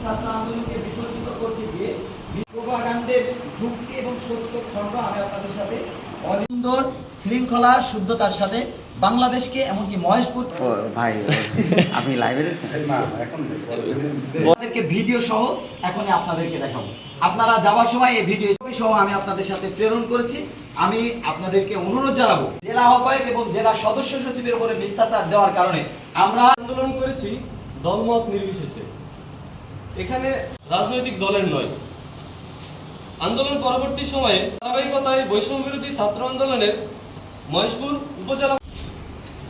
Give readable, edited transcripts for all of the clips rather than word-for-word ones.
ছাত্র আন্দোলনকে বিতর্কিত করতে গিয়ে প্রোপাগান্ডের যুক্তি এবং সত্য খণ্ড আমি আপনাদের সাথে সুন্দর শৃঙ্খলা শুদ্ধতার সাথে বাংলাদেশকে এমনকি মহেশপুর ভাই আপনি লাইভে দেখছেন আপনাদেরকে ভিডিও সহ এখন আপনাদেরকে দেখাবো। আপনারা যাওয়ার সময় এই ভিডিও সহ আমি আপনাদের সাথে প্রেরণ করেছি। আমি আপনাদেরকে অনুরোধ জানাবো, জেলা আহ্বায়ক এবং জেলা সদস্য সচিবের উপরে মিথ্যাচার দেওয়ার কারণে আমরা আন্দোলন করেছি দলমত নির্বিশেষে, এখানে রাজনৈতিক দলের নয়। আন্দোলন পরবর্তী সময়ে ধারাবাহিকতায় বৈষম্য বিরোধী ছাত্র আন্দোলনের মহেশপুর উপজেলা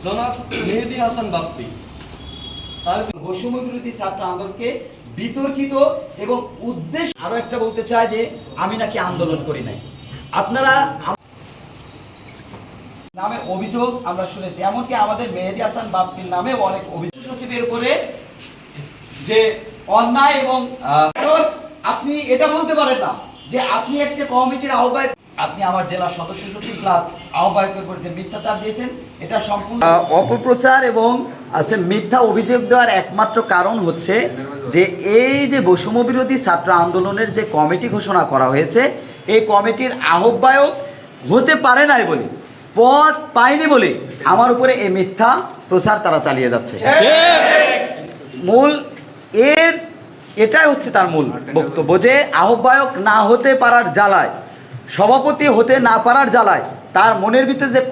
জনাব মেহেদী হাসান বাপ্পি তার বৈষম্য বিরোধী ছাত্র আন্দোলনকে বিতর্কিত এবং উদ্দেশ্য আরো একটা বলতে চাই যে আমি নাকি আন্দোলন করি নাই। আপনারা নামে অভিযোগ আমরা শুনেছি, এমনকি আমাদের মেহেদী হাসান বাপ্পির নামে অনেক অভিযোগ সচিবের উপরে যে অন্যায় এবং আপনি এটা বলতে পারেন না যে আপনি একটা কমিটির আহ্বায়ক, আপনি আমার জেলা সদস্য সচিব প্লাস আহ্বায়কের উপর যে মিথ্যাচার দিয়েছেন এটা সম্পূর্ণ অপপ্রচার এবং মিথ্যা অভিযোগ দেওয়ার একমাত্র কারণ হচ্ছে যে এই যে বৈষম্য বিরোধী ছাত্র আন্দোলনের যে কমিটি ঘোষণা করা হয়েছে এই কমিটির আহ্বায়ক হতে পারে নাই বলে, পদ পায়নি বলে আমার উপরে এই মিথ্যা প্রচার তারা চালিয়ে যাচ্ছে। মূল এটাই হচ্ছে তার মূল বক্তব্য যে আহ্বায়ক না হতে পারার জ্বালায়, সভাপতি হতে না পারার জ্বালায় তার মনের ভিতরে যে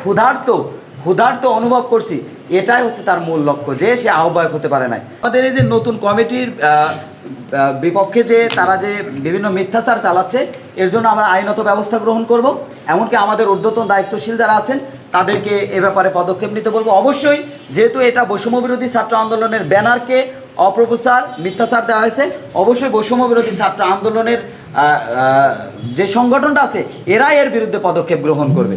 ক্ষুধার্ত অনুভব করছি, এটাই হচ্ছে তার মূল লক্ষ্য যে সে আহ্বায়ক হতে পারে নাই। আমাদের এই যে নতুন কমিটির বিপক্ষে যে তারা যে বিভিন্ন মিথ্যাচার চালাচ্ছে এর জন্য আমরা আইনত ব্যবস্থা গ্রহণ করব, এমনকি আমাদের ঊর্ধ্বতন দায়িত্বশীল যারা আছেন তাদেরকে এ ব্যাপারে পদক্ষেপ নিতে বলবো। অবশ্যই যেহেতু এটা বৈষম্য বিরোধী ছাত্র আন্দোলনের ব্যানারকে অপপ্রচার মিথ্যাচার দেওয়া হয়েছে, অবশ্যই বৈষম্য বিরোধী ছাত্র আন্দোলনের যে সংগঠনটা আছে এরাই এর বিরুদ্ধে পদক্ষেপ গ্রহণ করবে।